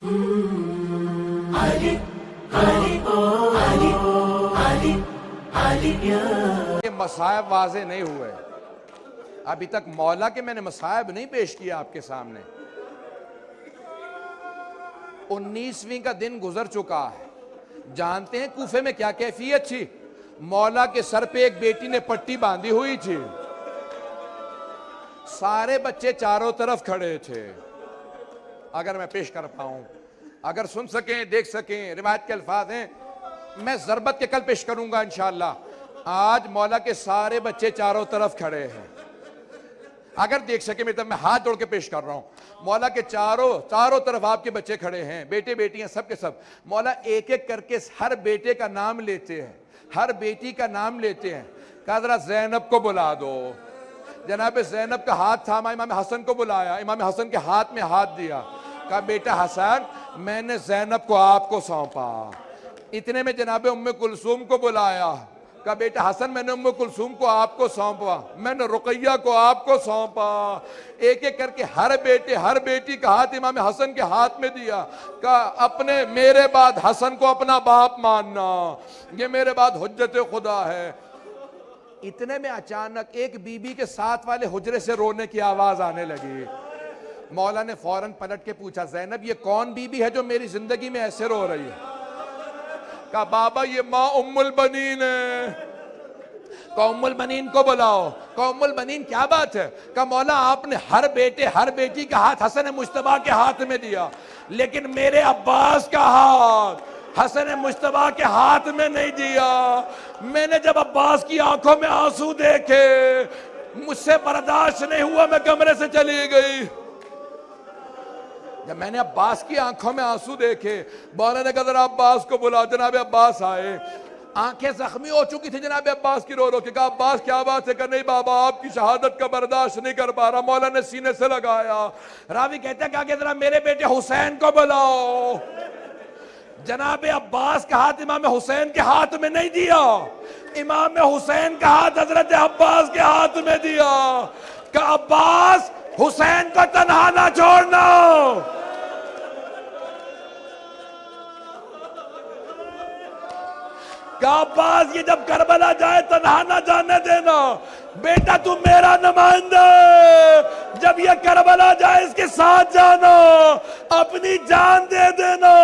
یہ مصائب واضح نہیں ہوئے ابھی تک، مولا کے میں نے مصائب نہیں پیش کیا آپ کے سامنے۔ 19ویں کا دن گزر چکا ہے، جانتے ہیں کوفے میں کیا کیفیت تھی؟ مولا کے سر پہ ایک بیٹی نے پٹی باندھی ہوئی تھی، سارے بچے چاروں طرف کھڑے تھے۔ اگر میں پیش کر پاؤں، اگر سن سکیں دیکھ سکیں، روایت کے الفاظ ہیں، میں ضربت کے کل پیش کروں گا انشاءاللہ۔ آج مولا کے سارے بچے چاروں طرف کھڑے ہیں، اگر دیکھ سکیں میری طرف، میں ہاتھ جوڑ کے پیش کر رہا ہوں۔ مولا کے چاروں طرف آپ کے بچے کھڑے ہیں، بیٹے بیٹیاں سب کے سب۔ مولا ایک ایک کر کے ہر بیٹے کا نام لیتے ہیں، ہر بیٹی کا نام لیتے ہیں۔ کہا ذرا زینب کو بلا دو۔ جناب زینب کا ہاتھ تھاما، امام حسن کو بلایا، امام حسن کے ہاتھ میں ہاتھ دیا، کہا بیٹا حسن میں نے زینب کو آپ کو سونپا۔ اتنے میں جناب ام کلثوم کو بلایا، کہا بیٹا حسن میں نے ام کلثوم کو آپ کو سونپا، میں نے رقیہ کو آپ کو سونپا۔ ایک ایک کر کے ہر بیٹے ہر بیٹی کا ہاتھ امام حسن کے ہاتھ میں دیا، کہا میرے بعد حسن کو اپنا باپ ماننا، یہ میرے بعد حجت خدا ہے۔ اتنے میں اچانک ایک بی بی کے ساتھ والے حجرے سے رونے کی آواز آنے لگی۔ مولا نے فوراً پلٹ کے پوچھا زینب یہ کون بی بی ہے جو میری زندگی میں ایسے رو رہی ہے؟ کہا بابا یہ ماں ام البنین ہے۔ کہا ام البنین کو بلاؤ۔ کہا ام البنین کیا بات ہے؟ کہا مولا آپ نے ہر بیٹے ہر بیٹی کا ہاتھ حسن مجتبیٰ کے ہاتھ میں دیا، لیکن میرے عباس کا ہاتھ حسن مجتبیٰ کے ہاتھ میں نہیں دیا۔ میں نے جب عباس کی آنکھوں میں آنسو دیکھے، مجھ سے برداشت نہیں ہوا، میں کمرے سے چلی گئی۔ جب میں نے عباس کی آنکھوں میں آنسو دیکھے، مولا نے کہا ذرا عباس کو بلا۔ جناب عباس آئے، آنکھیں زخمی ہو چکی تھی جناب عباس کی، رو رو کے کہا عباس کیا بات ہے؟ کہ نہیں بابا آپ کی شہادت کا برداشت نہیں کر پا رہا۔ مولا نے سینے سے لگایا۔ راوی کہتے ہیں کہ ذرا میرے بیٹے حسین کو بلاؤ۔ جناب عباس کا ہاتھ امام حسین کے ہاتھ میں نہیں دیا، امام حسین کا ہاتھ حضرت عباس کے ہاتھ میں دیا، کہ عباس حسین کو تنہا نہ چھوڑنا۔ کہ عباس یہ جب کربلا جائے تنہا نہ جانے دینا، بیٹا تم میرا نمائندہ ہے، جب یہ کربلا جائے اس کے ساتھ جانا، اپنی جان دے دینا۔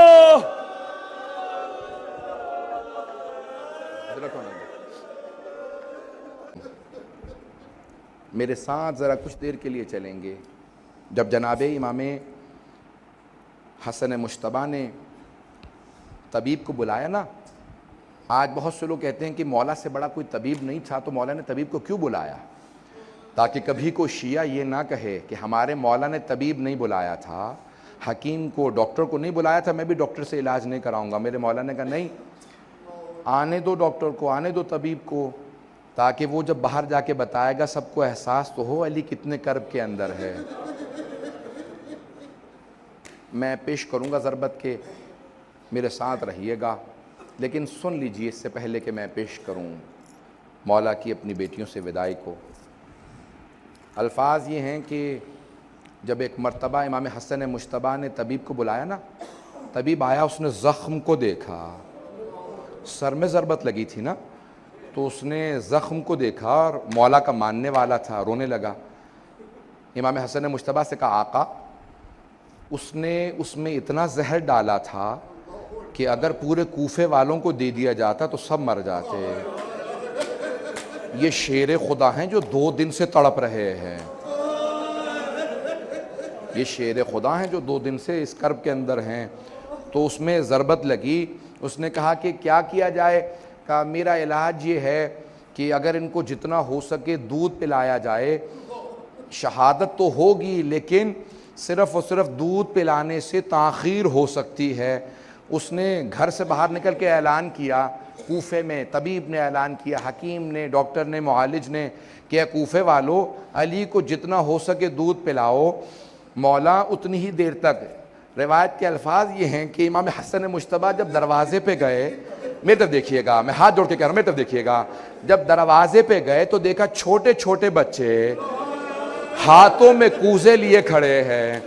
میرے ساتھ ذرا کچھ دیر کے لیے چلیں گے۔ جب جناب امام حسن مجتبیٰ نے طبیب کو بلایا نا، آج بہت سے لوگ کہتے ہیں کہ مولا سے بڑا کوئی طبیب نہیں تھا تو مولا نے طبیب کو کیوں بلایا؟ تاکہ کبھی کوئی شیعہ یہ نہ کہے کہ ہمارے مولا نے طبیب نہیں بلایا تھا، حکیم کو ڈاکٹر کو نہیں بلایا تھا، میں بھی ڈاکٹر سے علاج نہیں کراؤں گا۔ میرے مولا نے کہا نہیں، آنے دو ڈاکٹر کو، آنے دو طبیب کو، تاکہ وہ جب باہر جا کے بتائے گا سب کو احساس تو ہو علی کتنے کرب کے اندر ہے۔ میں پیش کروں گا ضربت کے، میرے ساتھ رہیے گا، لیکن سن لیجئے اس سے پہلے کہ میں پیش کروں مولا کی اپنی بیٹیوں سے وداعی کو۔ الفاظ یہ ہیں کہ جب ایک مرتبہ امام حسن مجتبیٰ نے طبیب کو بلایا نا، طبیب آیا، اس نے زخم کو دیکھا، سر میں ضربت لگی تھی نا، تو اس نے زخم کو دیکھا اور مولا کا ماننے والا تھا، رونے لگا۔ امام حسن مجتبیٰ سے کہا آقا اس نے اس میں اتنا زہر ڈالا تھا کہ اگر پورے کوفے والوں کو دے دیا جاتا تو سب مر جاتے۔ یہ شیر خدا ہیں جو 2 دن سے تڑپ رہے ہیں، یہ شیر خدا ہیں جو 2 دن سے اس کرب کے اندر ہیں۔ تو اس میں ضربت لگی، اس نے کہا کہ کیا کیا جائے؟ کہا میرا علاج یہ ہے کہ اگر ان کو جتنا ہو سکے دودھ پلایا جائے، شہادت تو ہوگی لیکن صرف اور صرف دودھ پلانے سے تاخیر ہو سکتی ہے۔ اس نے گھر سے باہر نکل کے اعلان کیا، کوفے میں طبیب نے اعلان کیا، حکیم نے، ڈاکٹر نے، معالج نے، کہ اے کوفے والو علی کو جتنا ہو سکے دودھ پلاؤ۔ مولا اتنی ہی دیر تک، روایت کے الفاظ یہ ہیں کہ امام حسن مجتبیٰ جب دروازے پہ گئے، میری طرف دیکھیے گا، میں ہاتھ جوڑ کے کہہ رہا ہوں، میری طرف دیکھیے گا، جب دروازے پہ گئے تو دیکھا چھوٹے چھوٹے بچے ہاتھوں میں کوزے لیے کھڑے ہیں۔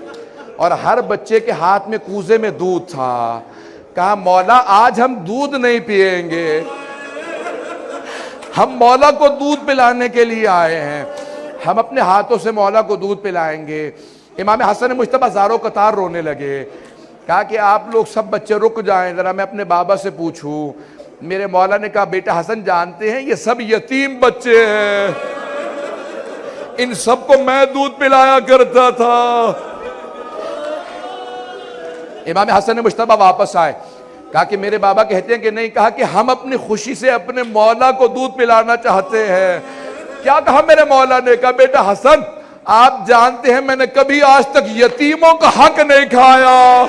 اور ہر بچے کے ہاتھ میں کوزے میں دودھ تھا. کہا مولا آج ہم دودھ نہیں پیئیں گے, ہم مولا کو دودھ پلانے کے لیے آئے ہیں, ہم اپنے ہاتھوں سے مولا کو دودھ پلائیں گے. امام حسن مجتبیٰ زاروں قطار رونے لگے. کہا کہ آپ لوگ سب بچے رک جائیں, ذرا میں اپنے بابا سے پوچھوں. میرے مولا نے کہا بیٹا حسن جانتے ہیں یہ سب یتیم بچے ہیں, ان سب کو میں دودھ پلایا کرتا تھا. امام حسن مجتبیٰ واپس آئے. کہا کہ میرے بابا کہتے ہیں کہ نہیں. کہا کہ ہم اپنی خوشی سے اپنے مولا کو دودھ پلانا چاہتے ہیں. کیا کہا میرے مولا نے؟ کہا بیٹا حسن آپ جانتے ہیں میں نے کبھی آج تک یتیموں کا حق نہیں کھایا.